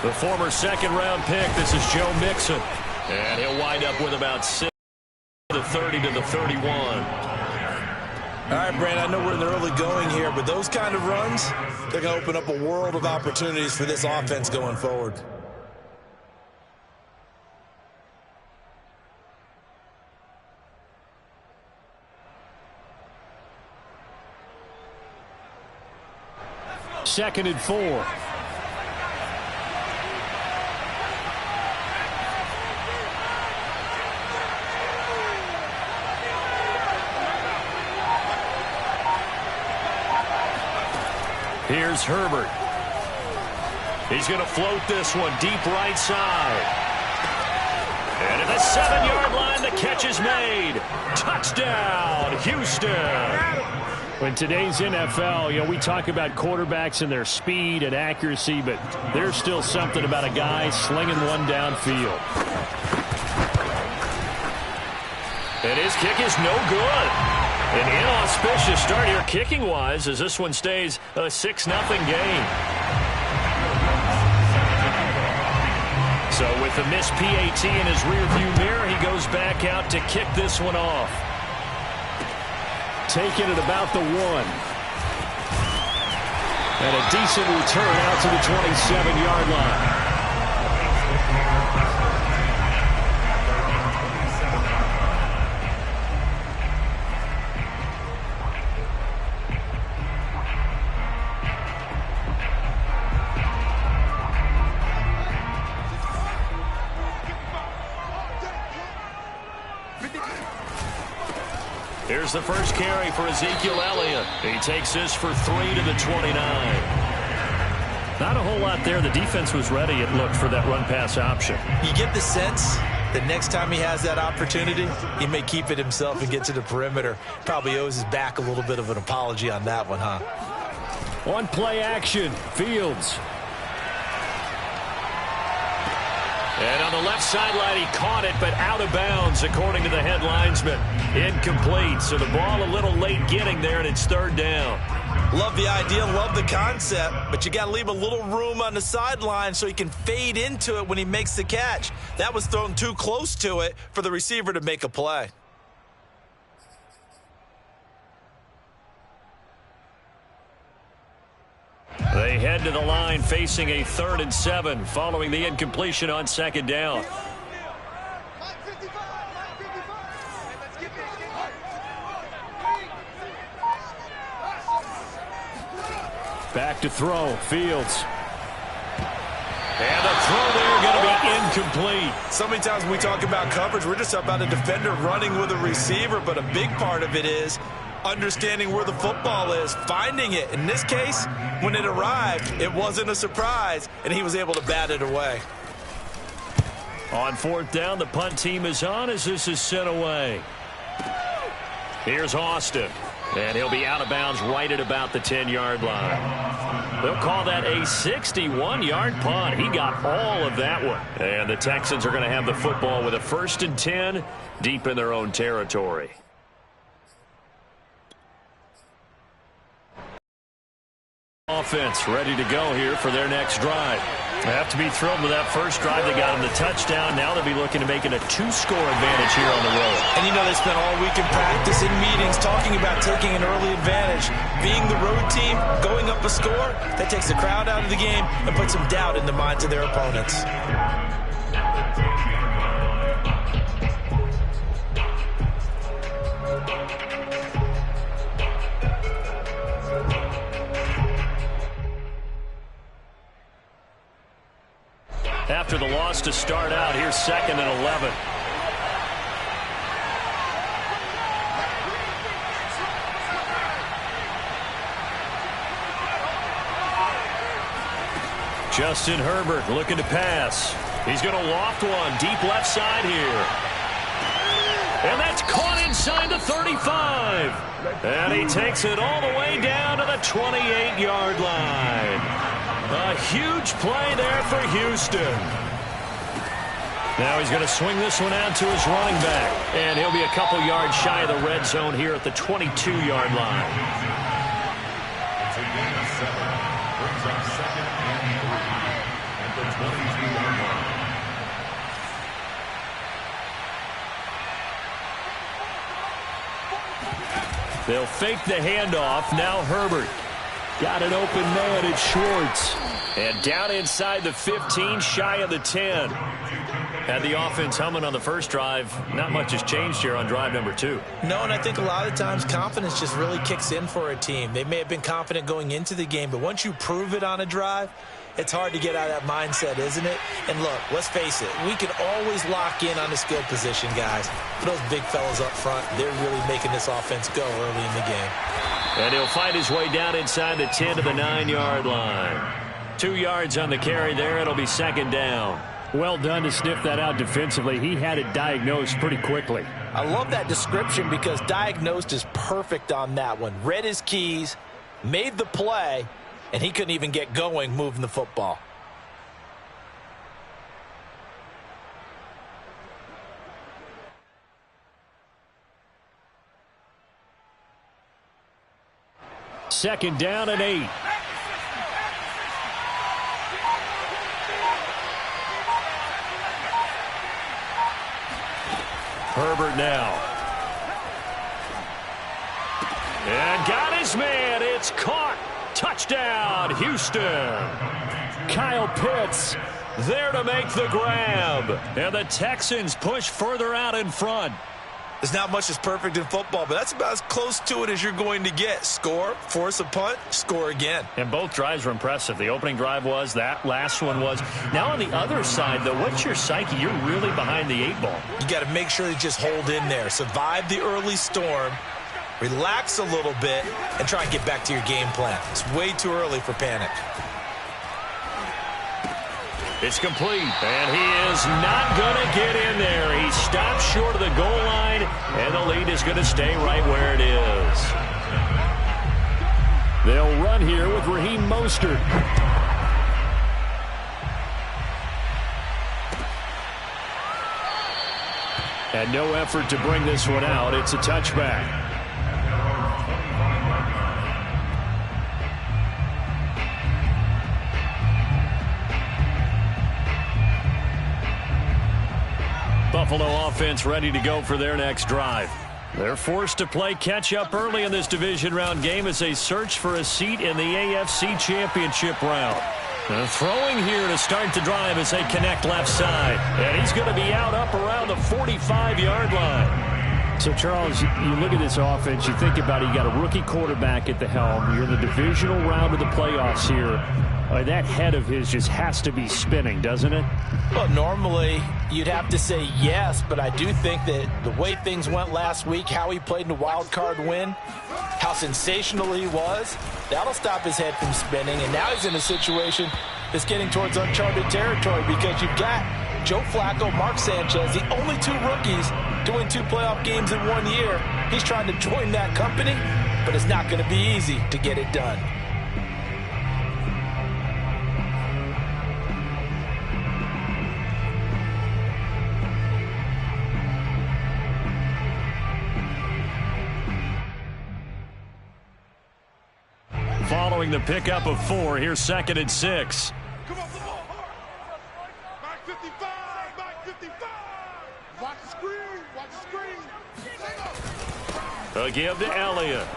The former second-round pick, this is Joe Mixon. And he'll wind up with about 6 to the 30 to the 31. All right, Brand, I know we're in the early going here, but those kind of runs, they're going to open up a world of opportunities for this offense going forward. Second and 4. Here's Herbert. He's going to float this one deep right side. And at the 7-yard line, the catch is made. Touchdown, Houston. In today's NFL, we talk about quarterbacks and their speed and accuracy, but there's still something about a guy slinging one downfield. And his kick is no good. An inauspicious start here kicking-wise as this one stays a 6-0 game. So with the missed PAT in his rearview mirror, he goes back out to kick this one off. Taking it about the 1. And a decent return out to the 27-yard line. Here's the first carry for Ezekiel Elliott. He takes this for 3 to the 29. Not a whole lot there. The defense was ready, it looked, for that run-pass option. You get the sense that next time he has that opportunity, he may keep it himself and get to the perimeter. Probably owes his back a little bit of an apology on that one, huh? On play action, Fields. And on the left sideline, he caught it, but out of bounds, according to the head linesman. Incomplete, so the ball a little late getting there, and it's third down. Love the idea, love the concept, but you got to leave a little room on the sideline so he can fade into it when he makes the catch. That was thrown too close to it for the receiver to make a play. They head to the line facing a 3rd and 7 following the incompletion on second down. Back to throw, Fields. And the throw there going to be incomplete. So many times when we talk about coverage, we're just about a defender running with a receiver, but a big part of it is understanding where the football is, finding it. In this case, when it arrived, it wasn't a surprise, and he was able to bat it away. On 4th down, the punt team is on as this is sent away. Here's Austin, and he'll be out of bounds right at about the 10-yard line. They'll call that a 61-yard punt. He got all of that one. And the Texans are going to have the football with a 1st and 10 deep in their own territory. Offense ready to go here for their next drive. They have to be thrilled with that first drive. They got them the touchdown. Now they'll be looking to make it a 2-score advantage here on the road. And you know, they spent all week in practice, in meetings, talking about taking an early advantage. Being the road team, going up a score, that takes the crowd out of the game and puts some doubt in the minds of their opponents. After the loss to start out, here's 2nd and 11. Justin Herbert looking to pass. He's going to loft one deep left side here. And that's caught inside the 35. And he takes it all the way down to the 28-yard line. A huge play there for Houston. Now he's going to swing this one out to his running back. And he'll be a couple yards shy of the red zone here at the 22-yard line. They'll fake the handoff. Now Herbert. Got an open man. It's Schwartz. And down inside the 15, shy of the 10. Had the offense humming on the first drive. Not much has changed here on drive number 2. No, and I think a lot of times confidence just really kicks in for a team. They may have been confident going into the game, but once you prove it on a drive, it's hard to get out of that mindset, isn't it? And look, let's face it, we can always lock in on the skill position, guys. For those big fellas up front, they're really making this offense go early in the game. And he'll find his way down inside the 10 to the 9-yard line. 2 yards on the carry there. It'll be second down. Well done to sniff that out defensively. He had it diagnosed pretty quickly. I love that description because diagnosed is perfect on that one. Read his keys, made the play, and he couldn't even get going moving the football. Second down and 8. Herbert now. And got his man. It's caught. Touchdown, Houston. Kyle Pitts there to make the grab. And the Texans push further out in front. There's not much that's perfect in football, but that's about as close to it as you're going to get. Score, force a punt, score again. And both drives were impressive. The opening drive was, that last one was. Now on the other side, though, what's your psyche? You're really behind the 8 ball. You got to make sure you just hold in there. Survive the early storm, relax a little bit, and try and get back to your game plan. It's way too early for panic. It's complete, and he is not going to get in there. He stops short of the goal line, and the lead is going to stay right where it is. They'll run here with Raheem Mostert. And no effort to bring this one out. It's a touchback. Buffalo offense ready to go for their next drive. They're forced to play catch-up early in this division round game as they search for a seat in the AFC Championship round. Throwing here to start the drive as they connect left side. And he's going to be out up around the 45-yard line. So, Charles, you look at this offense, you think about it, you got a rookie quarterback at the helm. You're in the divisional round of the playoffs here. That head of his just has to be spinning, doesn't it? Well, normally you'd have to say yes, but I do think that the way things went last week, how he played in the wild card win, how sensational he was, that'll stop his head from spinning. And now he's in a situation that's getting towards uncharted territory because you've got Joe Flacco, Mark Sanchez, the only 2 rookies to win 2 playoff games in 1 year. He's trying to join that company, but it's not going to be easy to get it done. Following the pickup of 4, here's 2nd and 6. Come on, Back 55, back 55. Watch the screen, watch the screen. A give to Elliott.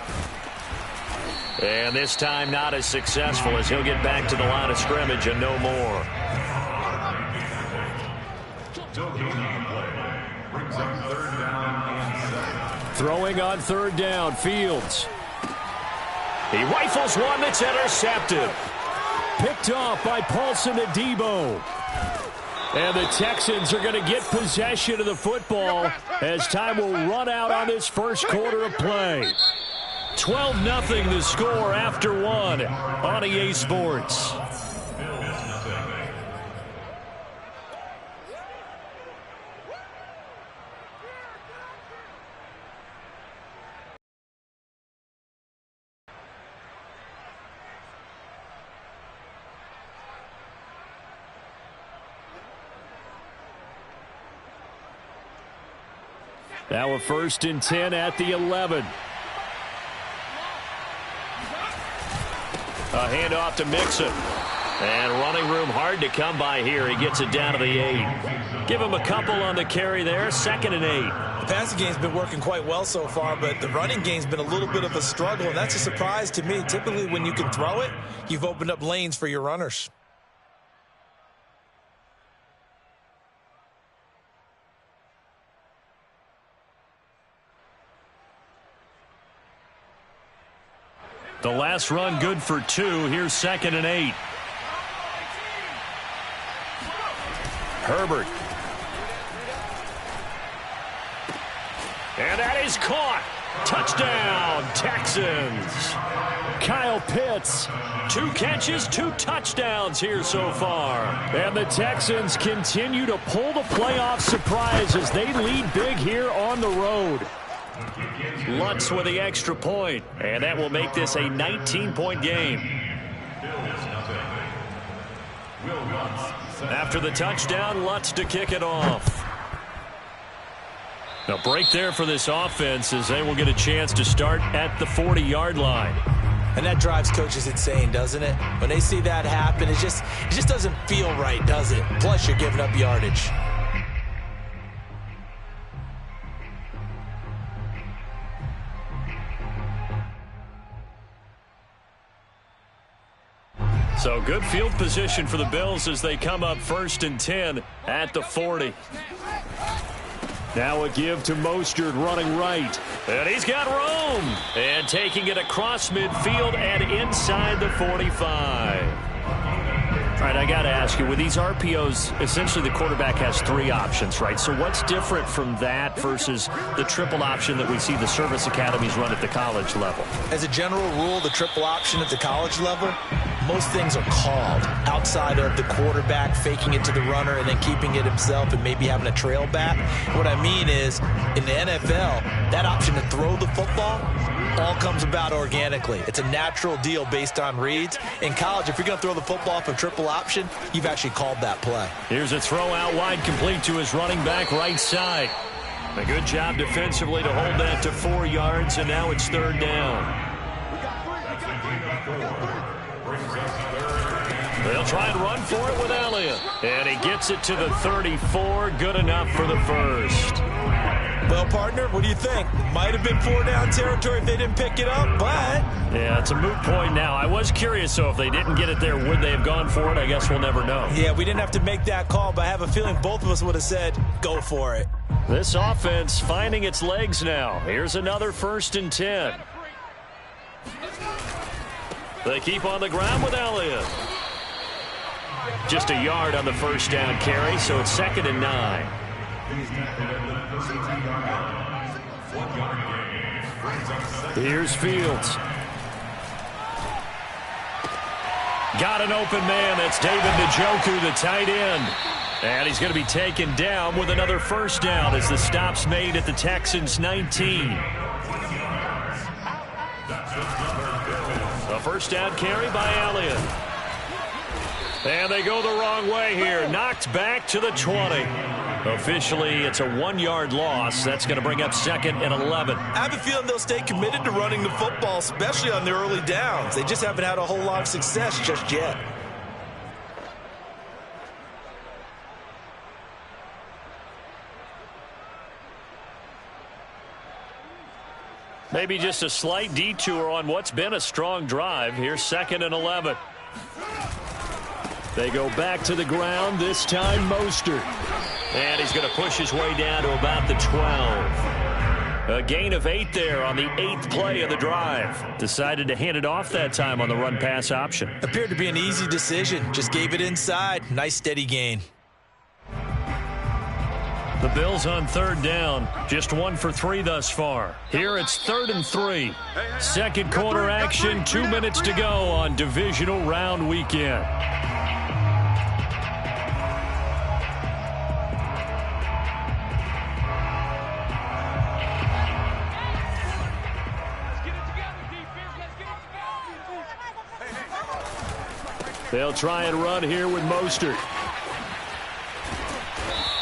And this time not as successful as he'll get back to the line of scrimmage and no more. Throwing on 3rd down, Fields. He rifles one that's intercepted. Picked off by Paulson Adebo. And the Texans are going to get possession of the football as time will run out on this first quarter of play. 12-0 the score after 1 on EA Sports. Now a 1st and 10 at the 11. A handoff to Mixon. And running room hard to come by here. He gets it down to the 8. Give him a couple on the carry there. 2nd and 8. The passing game's been working quite well so far, but the running game's been a little bit of a struggle, and that's a surprise to me. Typically, when you can throw it, you've opened up lanes for your runners. The last run good for 2. Here's 2nd and 8. Herbert. And that is caught. Touchdown, Texans. Kyle Pitts. 2 catches, 2 touchdowns here so far. And the Texans continue to pull the playoff surprise as they lead big here on the road. Lutz with the extra point, and that will make this a 19-point game. After the touchdown, Lutz to kick it off. A break there for this offense as they will get a chance to start at the 40-yard line. And that drives coaches insane, doesn't it? When they see that happen, it just doesn't feel right, does it? Plus, you're giving up yardage. So good field position for the Bills as they come up 1st and 10 at the 40. Now a give to Mostert running right. And he's got room. And taking it across midfield and inside the 45. All right, I got to ask you, with these RPOs, essentially the quarterback has 3 options, right? So what's different from that versus the triple option that we see the service academies run at the college level? As a general rule, the triple option at the college level, most things are called outside of the quarterback faking it to the runner and then keeping it himself and maybe having a trail back. What I mean is, in the NFL, that option to throw the football all comes about organically. It's a natural deal based on reads. In college, if you're going to throw the football off a triple option, you've actually called that play. Here's a throw out wide, complete to his running back right side. A good job defensively to hold that to 4 yards, and now it's 3rd down. They'll try and run for it with Elliott. And he gets it to the 34. Good enough for the first. Well, partner, what do you think? Might have been 4-down territory if they didn't pick it up, but... Yeah, it's a moot point now. I was curious, so if they didn't get it there, would they have gone for it? I guess we'll never know. Yeah, we didn't have to make that call, but I have a feeling both of us would have said, go for it. This offense finding its legs now. Here's another 1st and 10. They keep on the ground with Elliott. Just a yard on the 1st down carry, so it's 2nd and 9. Here's Fields. Got an open man. That's David Njoku, the tight end. And he's going to be taken down with another 1st down as the stop's made at the Texans' 19. A 1st down carry by Elliott. And they go the wrong way here. Knocked back to the 20. Officially, it's a 1-yard loss. That's going to bring up 2nd and 11. I have a feeling they'll stay committed to running the football, especially on their early downs. They just haven't had a whole lot of success just yet. Maybe just a slight detour on what's been a strong drive. Here's 2nd and 11. They go back to the ground, this time Mostert. And he's going to push his way down to about the 12. A gain of 8 there on the 8th play of the drive. Decided to hand it off that time on the run-pass option. Appeared to be an easy decision. Just gave it inside. Nice steady gain. The Bills on 3rd down. Just 1 for 3 thus far. Here it's 3rd and 3. Second quarter action. 2 minutes to go on divisional round weekend. They'll try and run here with Mostert.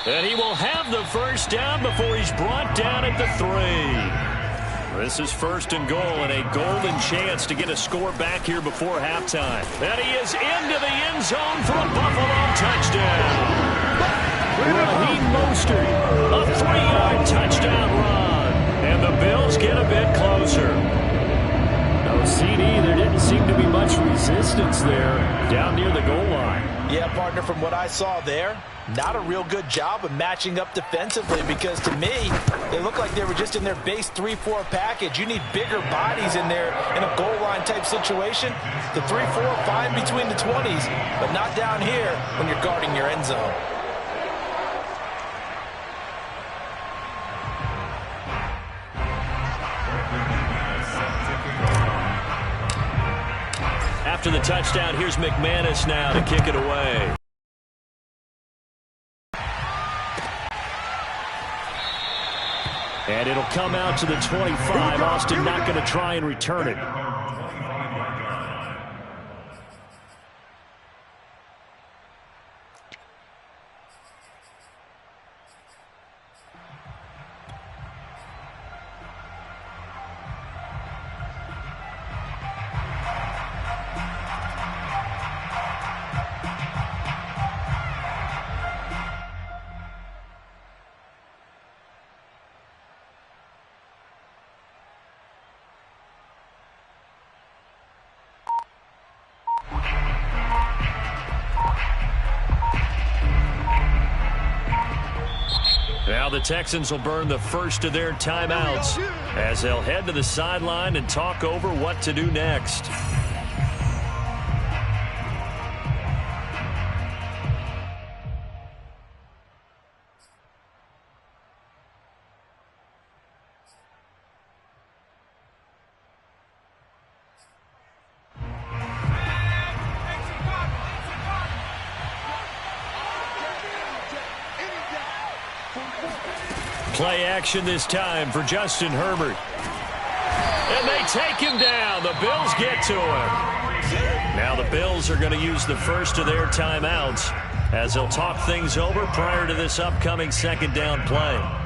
And he will have the 1st down before he's brought down at the 3. This is 1st and goal and a golden chance to get a score back here before halftime. And he is into the end zone for a Buffalo touchdown. Raheem Mostert, a 3-yard touchdown run. And the Bills get a bit closer. No, CD, there didn't seem to be much resistance there down near the goal line. Yeah, partner, from what I saw there, not a real good job of matching up defensively because to me, they looked like they were just in their base 3-4 package. You need bigger bodies in there in a goal line type situation. The 3-4, fine between the 20s, but not down here when you're guarding your end zone. After the touchdown, here's McManus now to kick it away. And it'll come out to the 25. Austin not going to try and return it. Now the Texans will burn the first of their timeouts as they'll head to the sideline and talk over what to do next. Play action this time for Justin Herbert. And they take him down. The Bills get to him. Now the Bills are going to use the first of their timeouts as they'll talk things over prior to this upcoming 2nd down play.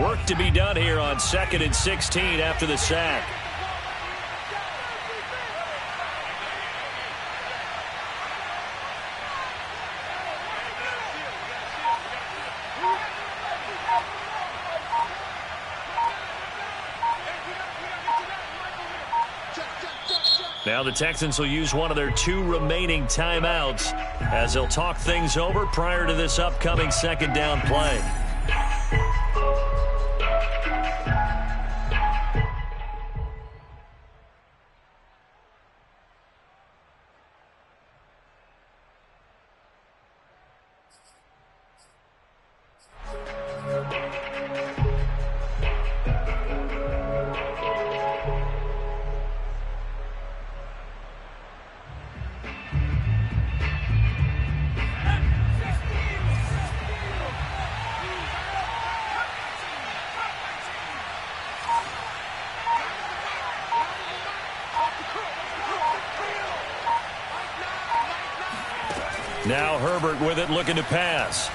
Work to be done here on 2nd and 16 after the sack. Now the Texans will use one of their 2 remaining timeouts as they'll talk things over prior to this upcoming 2nd down play. Now Herbert with it, looking to pass.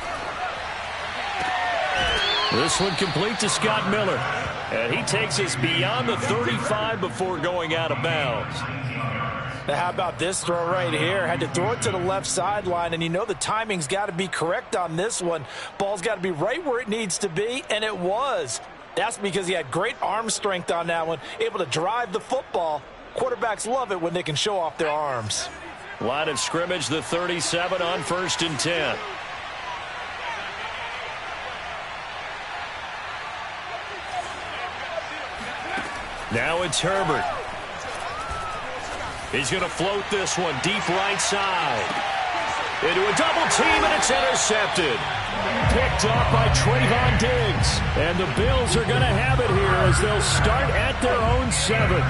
This one complete to Scott Miller. And he takes us beyond the 35 before going out of bounds. Now how about this throw right here? Had to throw it to the left sideline, and you know the timing's got to be correct on this one. Ball's got to be right where it needs to be, and it was. That's because he had great arm strength on that one, able to drive the football. Quarterbacks love it when they can show off their arms. Line of scrimmage, the 37 on 1st and 10. Now it's Herbert. He's going to float this one deep right side. Into a double team, and it's intercepted. Picked off by Trayvon Diggs. And the Bills are going to have it here as they'll start at their own 7.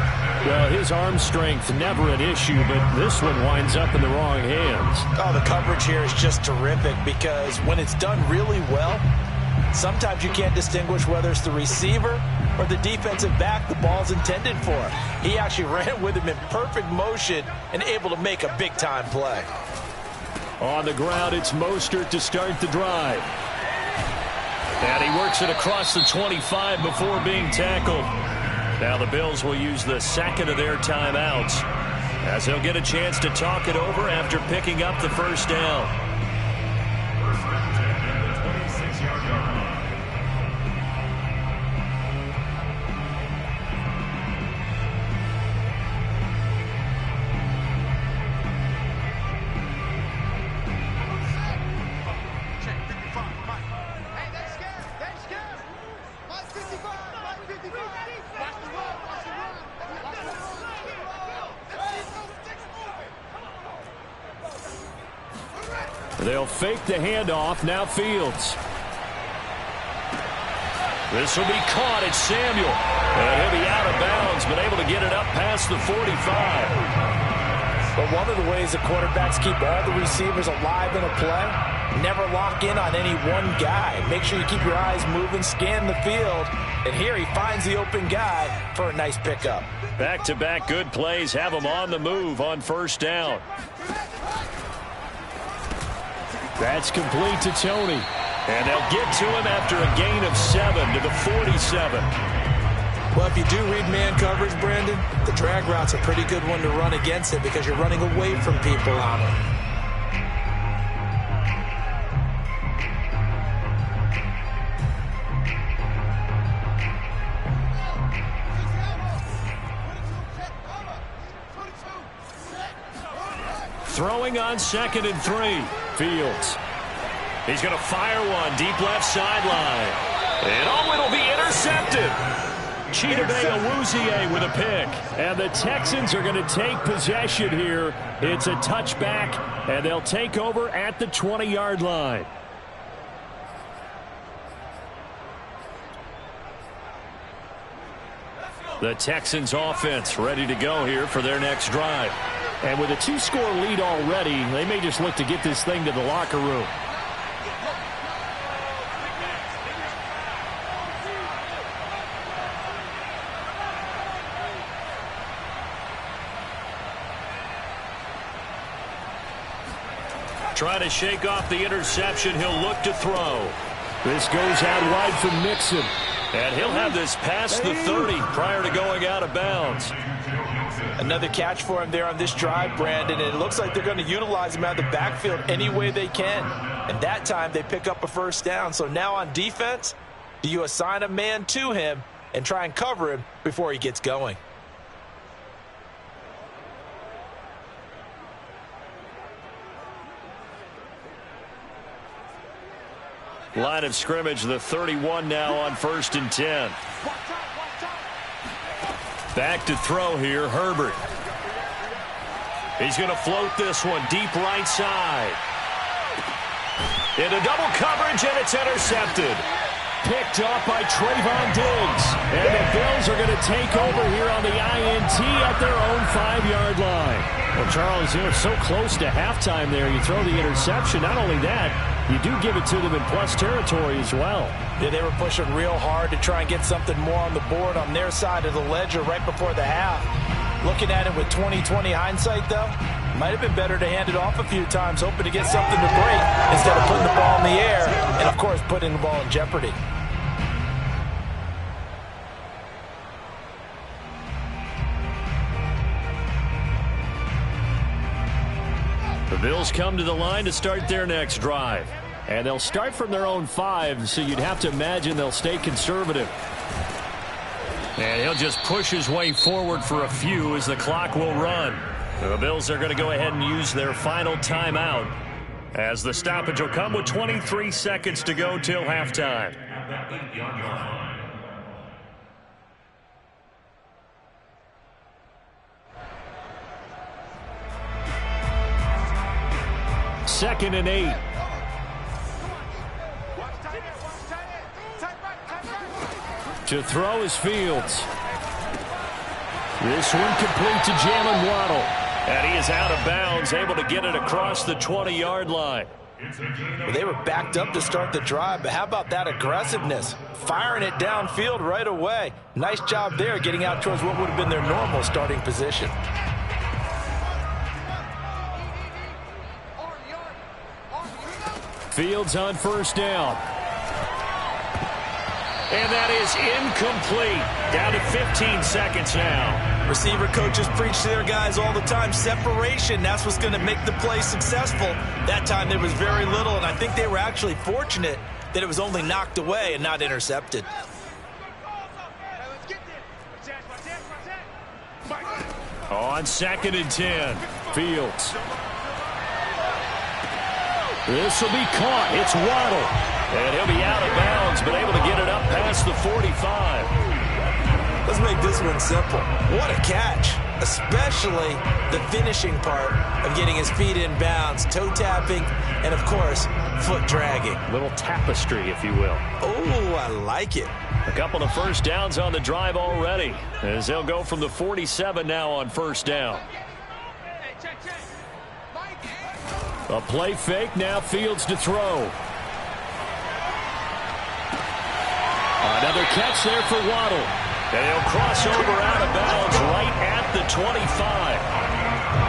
Well, his arm strength never an issue, but this one winds up in the wrong hands. Oh, the coverage here is just terrific because when it's done really well, Sometimes you can't distinguish whether it's the receiver or the defensive back the ball's intended for. He actually ran with him in perfect motion and able to make a big-time play. On the ground, it's Mostert to start the drive. And he works it across the 25 before being tackled. Now the Bills will use the second of their timeouts as they'll get a chance to talk it over after picking up the first down. They'll fake the handoff. Now Fields. This will be caught. It's Samuel. And he'll be out of bounds, but able to get it up past the 45. But one of the ways the quarterbacks keep all the receivers alive in a play, never lock in on any one guy. Make sure you keep your eyes moving, scan the field. And here he finds the open guy for a nice pickup. Back-to-back good plays have him on the move on first down. That's complete to Tony. And they'll get to him after a gain of 7 to the 47. Well, if you do read man coverage, Brandon, the drag route's a pretty good one to run against it because you're running away from people on it. Throwing on 2nd and 3. Fields. He's going to fire one deep left sideline. And it'll be intercepted. Chidobe Awuzie with a pick. And the Texans are going to take possession here. It's a touchback, and they'll take over at the 20-yard line. The Texans offense ready to go here for their next drive. And with a 2-score lead already, they may just look to get this thing to the locker room. Trying to shake off the interception. He'll look to throw. This goes out wide for Mixon. And he'll have this past the 30 prior to going out of bounds. Another catch for him there on this drive, Brandon, and it looks like they're going to utilize him out of the backfield any way they can. And that time they pick up a first down. So now on defense, do you assign a man to him and try and cover him before he gets going? Line of scrimmage, the 31 now on 1st and 10. Back to throw here, Herbert. He's going to float this one deep right side. Into double coverage, and it's intercepted. Picked off by Trayvon Diggs. And the Bills are going to take over here on the INT at their own 5-yard line. Well, Charles, you know, so close to halftime there. You throw the interception. Not only that, you do give it to them in plus territory as well. Yeah, they were pushing real hard to try and get something more on the board on their side of the ledger right before the half. Looking at it with 20/20 hindsight, though, might have been better to hand it off a few times, hoping to get something to break instead of putting the ball in the air and, of course, putting the ball in jeopardy. The Bills come to the line to start their next drive. And they'll start from their own 5, so you'd have to imagine they'll stay conservative. And he'll just push his way forward for a few as the clock will run. The Bills are going to go ahead and use their final timeout as the stoppage will come with 23 seconds to go till halftime. Second and 8. To throw is Fields. This one complete to Jalen Waddle. And he is out of bounds, able to get it across the 20-yard line. Well, they were backed up to start the drive, but how about that aggressiveness? Firing it downfield right away. Nice job there getting out towards what would have been their normal starting position. Fields on first down. And that is incomplete. Down to 15 seconds now. Receiver coaches preach to their guys all the time. Separation, that's what's going to make the play successful. That time there was very little, and I think they were actually fortunate that it was only knocked away and not intercepted. On 2nd and 10, Fields. This will be caught. It's Waddle. And he'll be out of bounds, but able to get it up past the 45. Let's make this one simple. What a catch, especially the finishing part of getting his feet in bounds, toe tapping, and, of course, foot dragging. Little tapestry, if you will. Oh, I like it. A couple of first downs on the drive already, as they'll go from the 47 now on first down. A play fake, now Fields to throw. Another catch there for Waddle. And he'll cross over out of bounds right at the 25.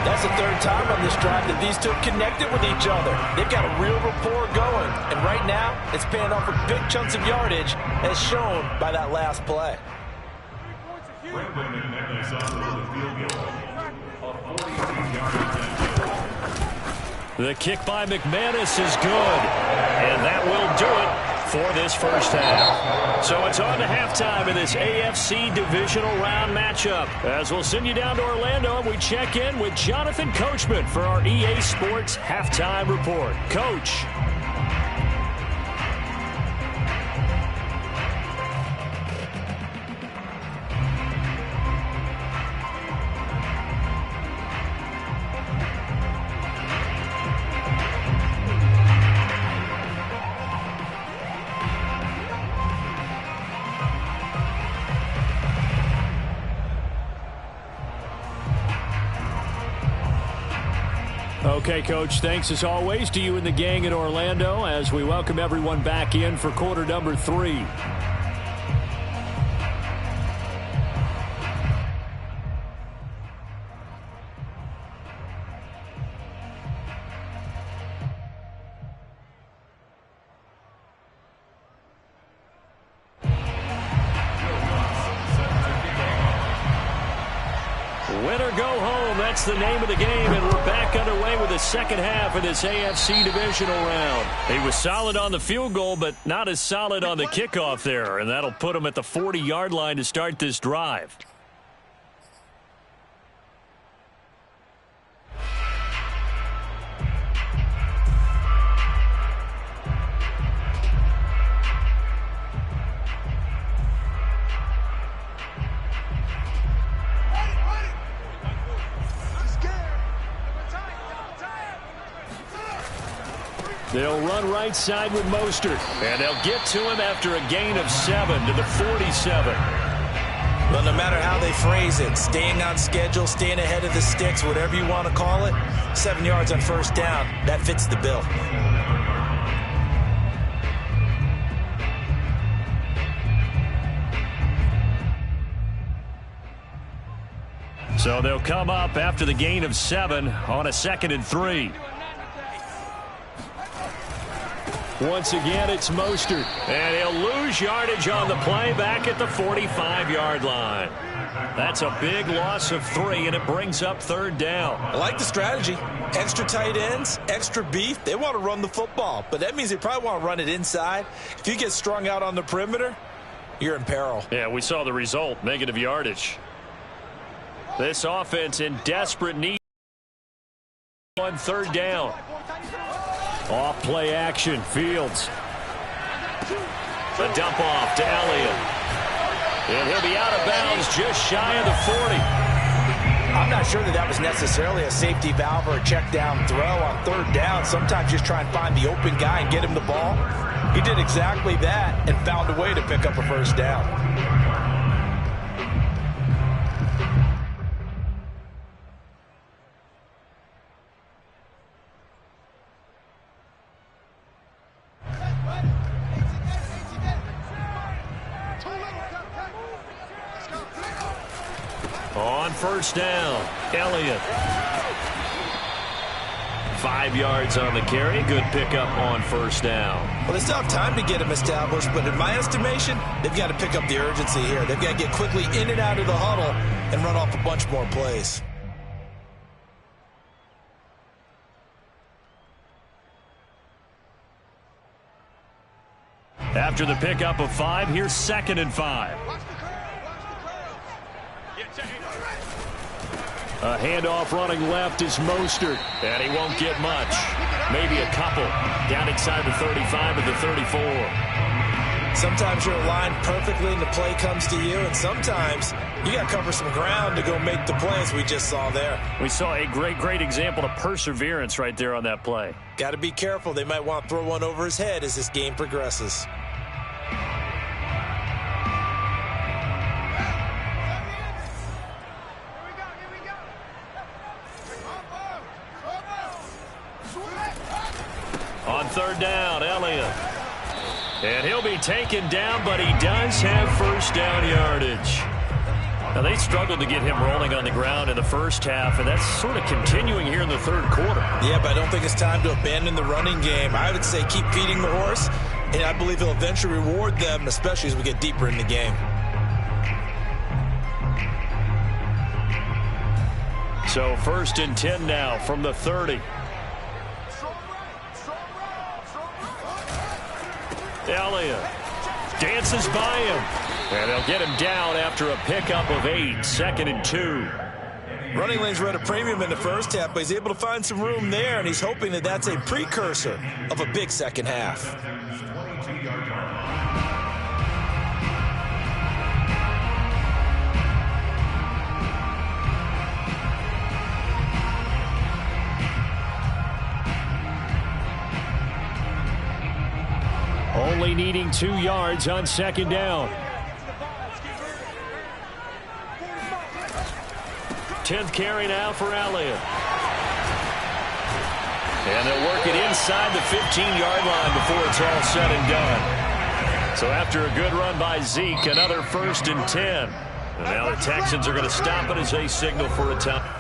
That's the third time on this drive that these two connected with each other. They've got a real rapport going. And right now, it's paying off for big chunks of yardage, as shown by that last play. The kick by McManus is good. And that will do it for this first half. So it's on to halftime in this AFC divisional round matchup, as we'll send you down to Orlando and we check in with Jonathan Coachman for our EA Sports halftime report. Coach. Okay, Coach, thanks as always to you and the gang in Orlando as we welcome everyone back in for quarter number 3. Win or go home, that's the name of the game, and we're back underway with the second half of this AFC divisional round. He was solid on the field goal, but not as solid on the kickoff there, and that'll put him at the 40-yard line to start this drive. They'll run right side with Mostert, and they'll get to him after a gain of 7 to the 47. Well, no matter how they phrase it, staying on schedule, staying ahead of the sticks, whatever you want to call it, 7 yards on first down, that fits the bill. So they'll come up after the gain of 7 on a 2nd and 3. Once again, it's Mostert. And he'll lose yardage on the play back at the 45-yard line. That's a big loss of 3, and it brings up 3rd down. I like the strategy. Extra tight ends, extra beef. They want to run the football, but that means they probably want to run it inside. If you get strung out on the perimeter, you're in peril. Yeah, we saw the result, negative yardage. This offense in desperate need on 3rd down. Off play action, Fields. The dump off to Elliott. And he'll be out of bounds just shy of the 40. I'm not sure that was necessarily a safety valve or a check down throw on 3rd down. Sometimes just try and find the open guy and get him the ball. He did exactly that and found a way to pick up a first down. On first down, Elliott. 5 yards on the carry. Good pickup on first down. Well, they still have time to get him established, but in my estimation, they've got to pick up the urgency here. They've got to get quickly in and out of the huddle and run off a bunch more plays. After the pickup of 5, here's 2nd and 5. A handoff running left is Mostert, and he won't get much. Maybe a couple. Down inside the 35 of the 34. Sometimes you're aligned perfectly and the play comes to you, and sometimes you got to cover some ground to go make the plays we just saw there. We saw a great example of perseverance right there on that play. Got to be careful. They might want to throw one over his head as this game progresses. On 3rd down, Elliott. And he'll be taken down, but he does have first down yardage. Now, they struggled to get him rolling on the ground in the first half, and that's sort of continuing here in the 3rd quarter. Yeah, but I don't think it's time to abandon the running game. I would say keep feeding the horse, and I believe he'll eventually reward them, especially as we get deeper in the game. So 1st and 10 now from the 30. Elliott dances by him, and they'll get him down after a pickup of 8, 2nd and 2. Running lanes were at a premium in the first half, but he's able to find some room there, and he's hoping that that's a precursor of a big second half. Only needing 2 yards on 2nd down. 10th carry now for Elliott. And they'll work it inside the 15-yard line before it's all said and done. So after a good run by Zeke, another 1st and 10. And now the Texans are going to stop it as they signal for a time.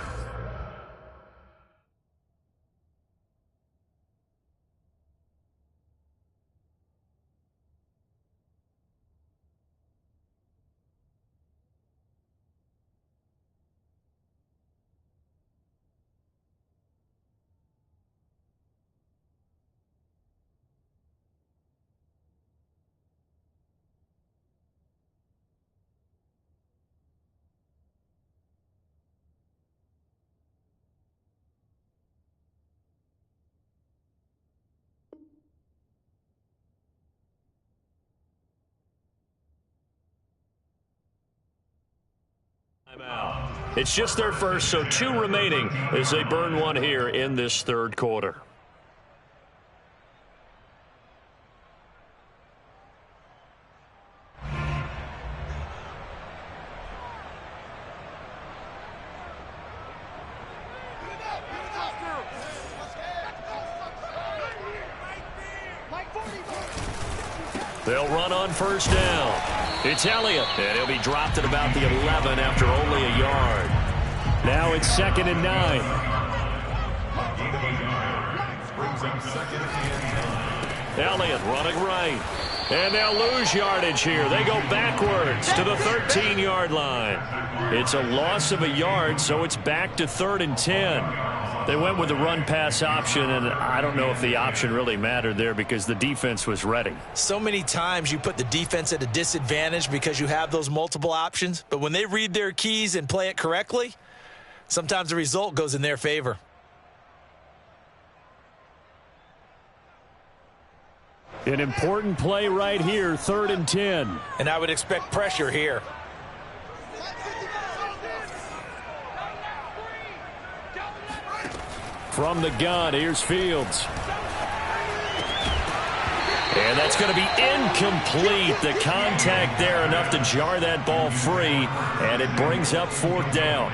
It's just their first, so 2 remaining as they burn one here in this 3rd quarter. They'll run on first down. It's Elliott, and he'll be dropped at about the 11 after only a yard. Now it's 2nd and 9. Elliott running right. And they'll lose yardage here. They go backwards to the 13-yard line. It's a loss of a yard, so it's back to 3rd and 10. They went with the run-pass option, and I don't know if the option really mattered there because the defense was ready. So many times you put the defense at a disadvantage because you have those multiple options, but when they read their keys and play it correctly, sometimes the result goes in their favor. An important play right here, 3rd and 10. And I would expect pressure here. From the gun, here's Fields. And that's going to be incomplete. The contact there enough to jar that ball free, and it brings up 4th down.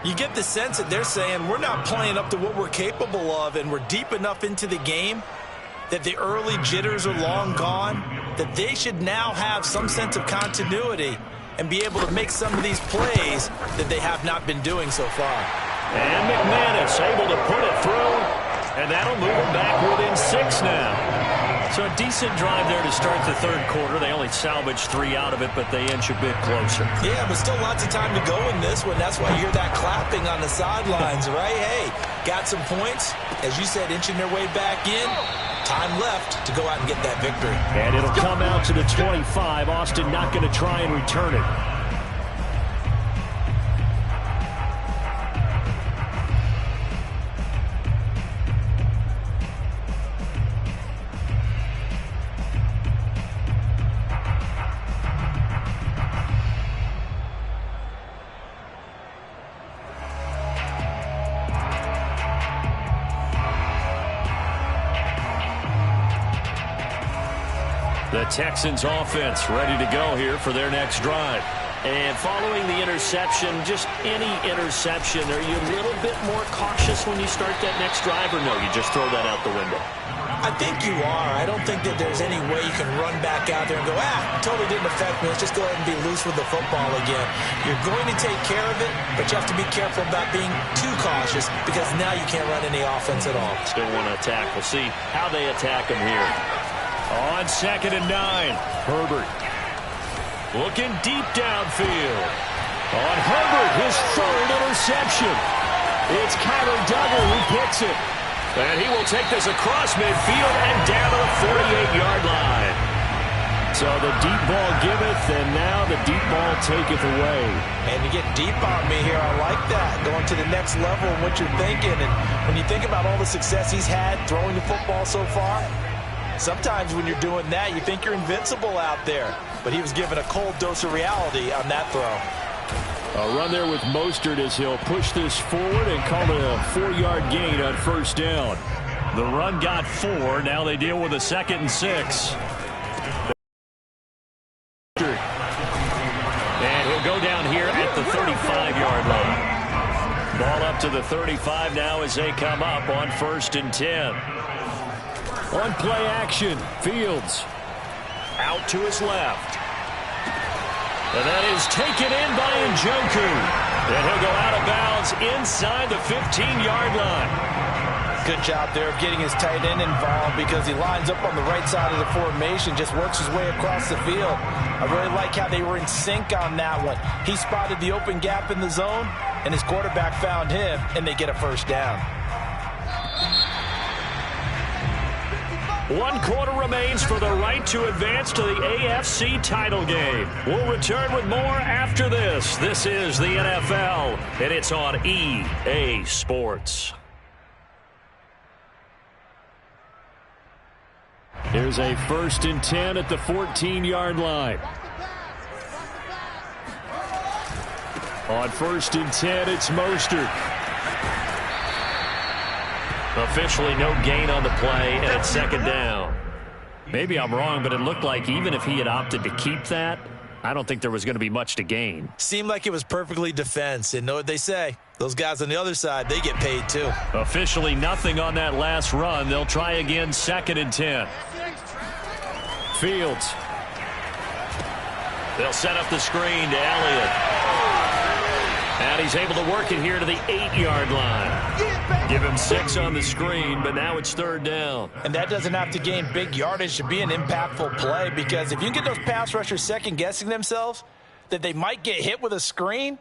You get the sense that they're saying we're not playing up to what we're capable of, and we're deep enough into the game that the early jitters are long gone, that they should now have some sense of continuity and be able to make some of these plays that they have not been doing so far. And McManus able to put it through, and that'll move them back within 6 now. So a decent drive there to start the third quarter. They only salvaged 3 out of it, but they inch a bit closer. Yeah, but still lots of time to go in this one. That's why you hear that clapping on the sidelines, right? Hey, got some points. As you said, inching their way back in. Time left to go out and get that victory. And it'll come out to the 25. Austin not going to try and return it. The Texans offense ready to go here for their next drive. And following the interception, just any interception, are you a little bit more cautious when you start that next drive, or no, you just throw that out the window? I think you are. I don't think that there's any way you can run back out there and go, totally didn't affect me. Let's just go ahead and be loose with the football again. You're going to take care of it, but you have to be careful about being too cautious because now you can't run any offense at all. Still want to attack. We'll see how they attack them here. On 2nd and 9, Herbert looking deep downfield. On Herbert, his third interception. It's Kyler Duggar who picks it. And he will take this across midfield and down to the 48-yard line. So the deep ball giveth, and now the deep ball taketh away. And you get deep on me here. I like that. Going to the next level of what you're thinking. And when you think about all the success he's had throwing the football so far, sometimes when you're doing that, you think you're invincible out there. But he was given a cold dose of reality on that throw. A run there with Mostert as he'll push this forward and call it a 4-yard gain on first down. The run got 4. Now they deal with a 2nd and 6. And he'll go down here at the 35-yard line. Ball up to the 35 now as they come up on 1st and 10. On play action, Fields out to his left. And that is taken in by Njoku. And he'll go out of bounds inside the 15-yard line. Good job there of getting his tight end involved because he lines up on the right side of the formation, just works his way across the field. I really like how they were in sync on that one. He spotted the open gap in the zone, and his quarterback found him, and they get a first down. 1 quarter remains for the right to advance to the AFC title game. We'll return with more after this. This is the NFL, and it's on EA Sports. Here's a 1st and 10 at the 14-yard line. On 1st and 10, it's Mostert. Officially no gain on the play, and it's 2nd down. Maybe I'm wrong, but it looked like even if he had opted to keep that, I don't think there was going to be much to gain. Seemed like it was perfectly defense, and know what they say. Those guys on the other side, they get paid too. Officially nothing on that last run. They'll try again 2nd and 10. Fields. They'll set up the screen to Elliott. And he's able to work it here to the 8-yard line. Give him 6 on the screen, but now it's 3rd down. And that doesn't have to gain big yardage to be an impactful play, because if you can get those pass rushers second-guessing themselves that they might get hit with a screen,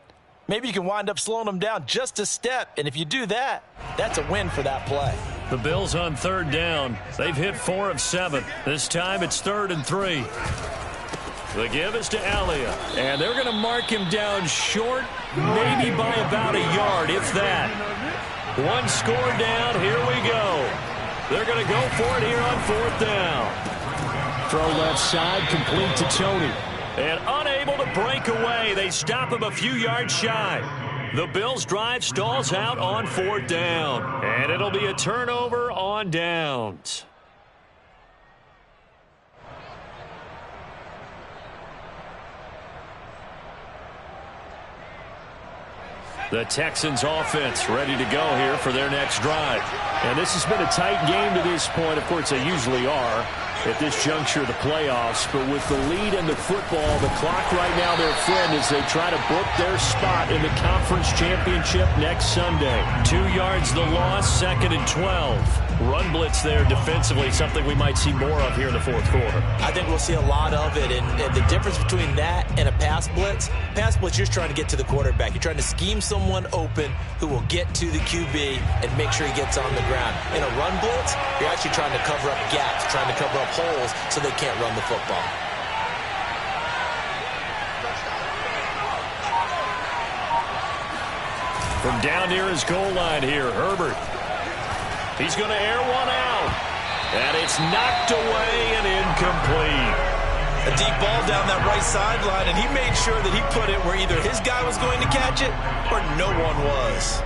maybe you can wind up slowing them down just a step. And if you do that, that's a win for that play. The Bills on 3rd down. They've hit 4 of 7. This time it's 3rd and 3. The give is to Elliott. And they're going to mark him down short, maybe by about a yard, if that. 1 score down. Here we go. They're going to go for it here on 4th down. Throw left side, complete to Tony. And unable to break away. They stop him a few yards shy. The Bills' drive stalls out on 4th down. And it'll be a turnover on downs. The Texans offense ready to go here for their next drive. And this has been a tight game to this point. Of course, they usually are at this juncture of the playoffs. But with the lead in the football, the clock right now their friend as they try to book their spot in the conference championship next Sunday. 2 yards the loss, 2nd and 12. Run blitz there defensively, something we might see more of here in the fourth quarter. I think we'll see a lot of it, and the difference between that and a pass blitz, you're just trying to get to the quarterback. You're trying to scheme someone open who will get to the QB and make sure he gets on the ground. In a run blitz, you're actually trying to cover up gaps, trying to cover up holes so they can't run the football. From down near his goal line here, Herbert. He's going to air one out. And it's knocked away and incomplete. A deep ball down that right sideline, and he made sure that he put it where either his guy was going to catch it or no one was.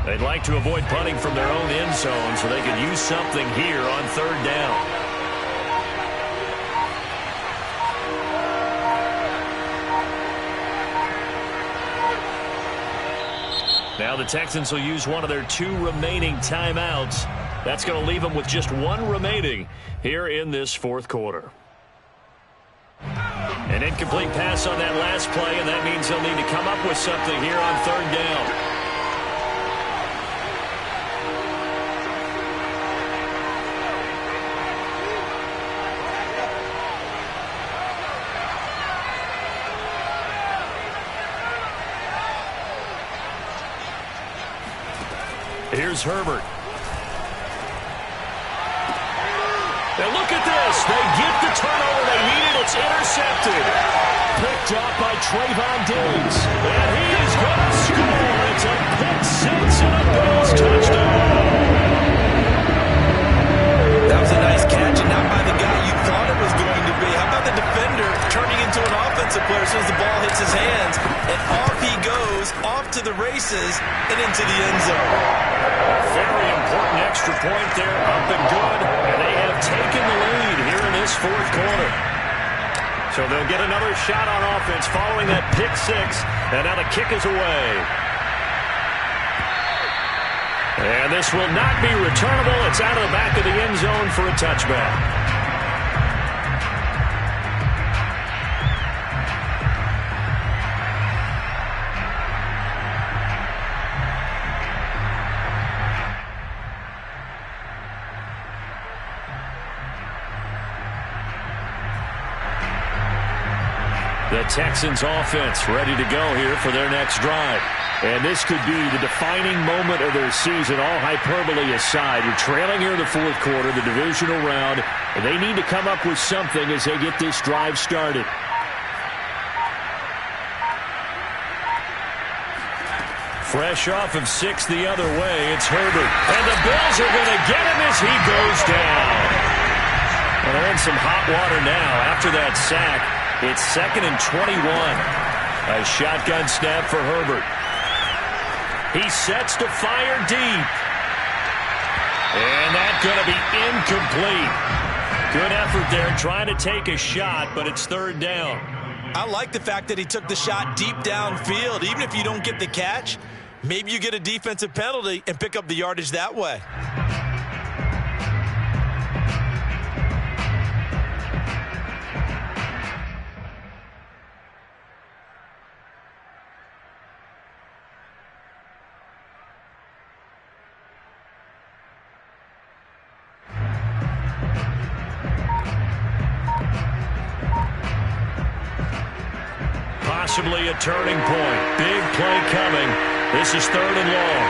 They'd like to avoid punting from their own end zone so they could use something here on 3rd down. Now the Texans will use one of their 2 remaining timeouts. That's going to leave them with just 1 remaining here in this fourth quarter. An incomplete pass on that last play, and that means they'll need to come up with something here on 3rd down. Here's Herbert. Now look at this. They get the turnover they needed. It's intercepted. Picked up by Trayvon Diggs. And he is going to score. It's a pick 6 and a Bills touchdown. That was a nice catch, and not by the guy you thought it was going to be. How about the defender turning into an offensive player as soon as the ball hits his hands? And off he goes, off to the races, and into the end zone. Very important extra point there, up and good. And they have taken the lead here in this fourth quarter. So they'll get another shot on offense following that pick 6. And now the kick is away. And this will not be returnable. It's out of the back of the end zone for a touchback. The Texans offense ready to go here for their next drive. And this could be the defining moment of their season, all hyperbole aside. You're trailing here in the fourth quarter, the divisional round, and they need to come up with something as they get this drive started. Fresh off of 6 the other way, it's Herbert. And the Bills are going to get him as he goes down. Well, they're in some hot water now after that sack. It's 2nd and 21. A shotgun snap for Herbert. He sets to fire deep. And that's going to be incomplete. Good effort there trying to take a shot, but it's 3rd down. I like the fact that he took the shot deep downfield. Even if you don't get the catch, maybe you get a defensive penalty and pick up the yardage that way. Possibly a turning point. Big play coming. This is 3rd and long.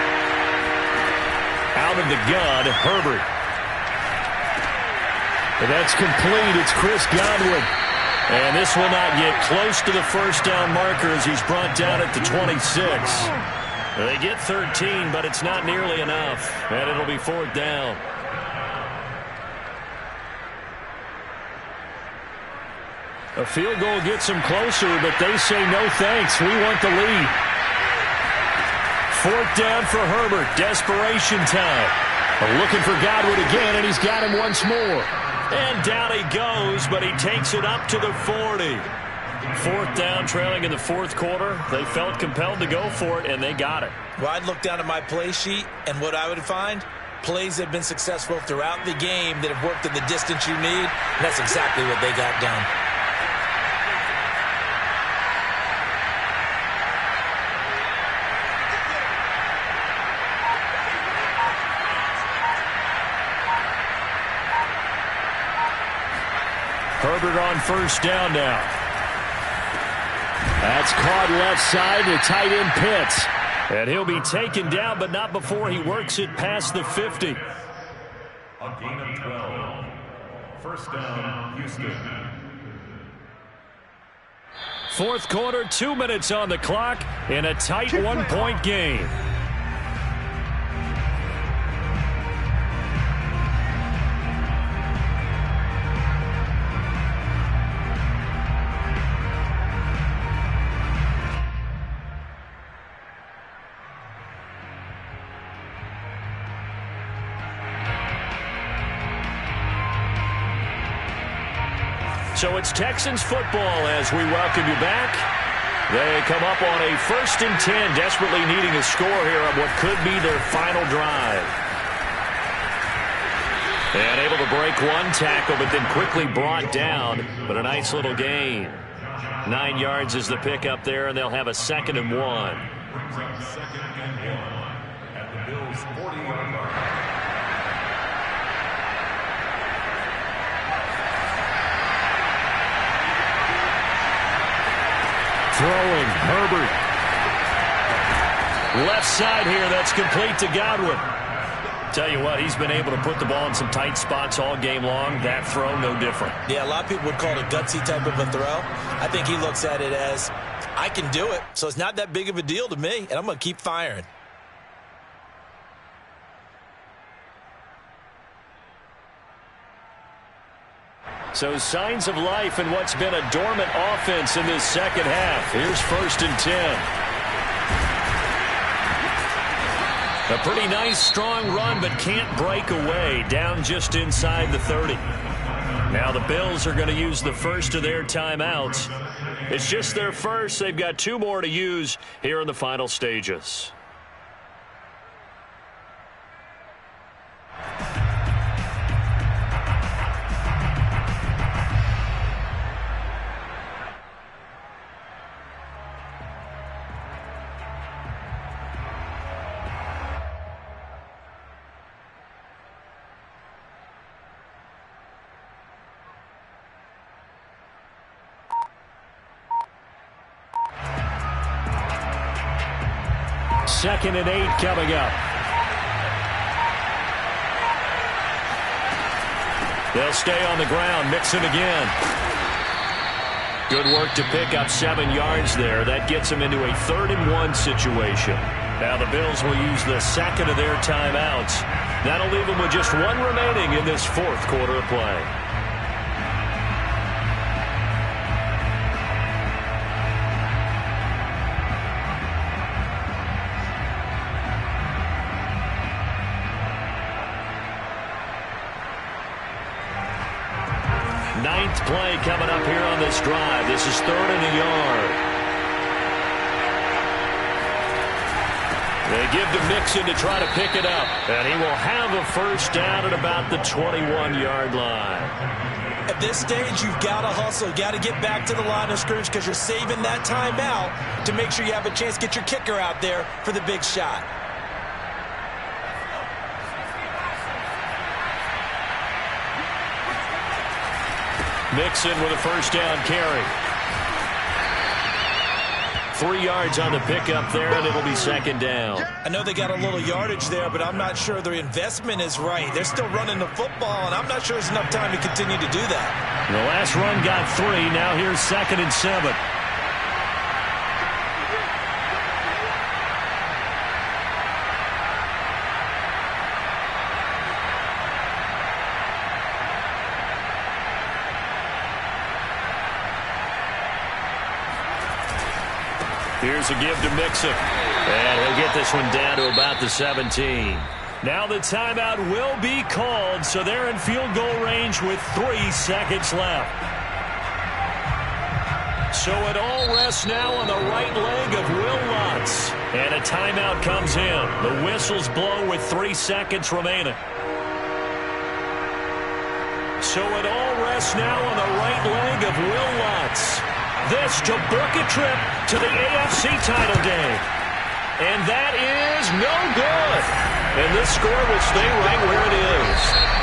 Out of the gun, Herbert. And that's complete. It's Chris Godwin. And this will not get close to the first down marker as he's brought down at the 26. They get 13, but it's not nearly enough. And it'll be 4th down. A field goal gets them closer, but they say no thanks. We want the lead. 4th down for Herbert. Desperation time. Looking for Godwin again, and he's got him once more. And down he goes, but he takes it up to the 40. 4th down, trailing in the 4th quarter. They felt compelled to go for it, and they got it. Well, I'd look down at my play sheet, and what I would find, plays have been successful throughout the game that have worked in the distance you need, and that's exactly what they got done. Herbert on 1st down now. That's caught left side to tight end Pitts. And he'll be taken down, but not before he works it past the 50. A gain of 12. 1st down, Houston. 4th quarter, 2 minutes on the clock in a tight 1-point game. So it's Texans football as we welcome you back. They come up on a 1st and 10, desperately needing a score here on what could be their final drive. And able to break one tackle, but then quickly brought down. But a nice little gain. 9 yards is the pickup there, and they'll have a 2nd and 1. Brings up 2nd and 1 at the Bills' 40-yard line. Throwing, Herbert. Left side here, that's complete to Godwin. Tell you what, he's been able to put the ball in some tight spots all game long. That throw, no different. Yeah, a lot of people would call it a gutsy type of a throw. I think he looks at it as, I can do it, so it's not that big of a deal to me, and I'm going to keep firing. So signs of life in what's been a dormant offense in this 2nd half. Here's 1st and 10. A pretty nice, strong run, but can't break away. Down just inside the 30. Now the Bills are going to use the first of their timeouts. It's just their first. They've got 2 more to use here in the final stages. Second and 8 coming up. They'll stay on the ground. Mixon again. Good work to pick up 7 yards there. That gets them into a 3rd and 1 situation. Now the Bills will use the 2nd of their timeouts. That'll leave them with just 1 remaining in this 4th quarter of play. Ninth play coming up here on this drive. This is 3rd and a yard. They give to Mixon to try to pick it up. And he will have a 1st down at about the 21-yard line. At this stage, you've got to hustle. Got to get back to the line of scrimmage because you're saving that timeout to make sure you have a chance to get your kicker out there for the big shot. Mixon with a 1st down carry. 3 yards on the pickup there, and it'll be 2nd down. I know they got a little yardage there, but I'm not sure their investment is right. They're still running the football, and I'm not sure there's enough time to continue to do that. The last run got 3. Now here's 2nd and 7. Here's a give to Mixon. And he'll get this one down to about the 17. Now the timeout will be called, so they're in field goal range with 3 seconds left. So it all rests now on the right leg of Will Lutz. And a timeout comes in. The whistles blow with 3 seconds remaining. So it all rests now on the right leg of Will Lutz. This to book a trip to the AFC title game. And that is no good. And this score will stay right where it is.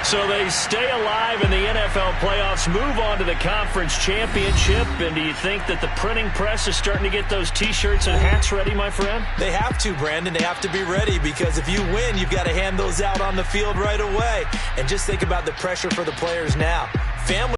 So they stay alive in the NFL playoffs, move on to the conference championship. And do you think that the printing press is starting to get those T-shirts and hats ready, my friend? They have to, Brandon. They have to be ready because if you win, you've got to hand those out on the field right away. And just think about the pressure for the players now. Family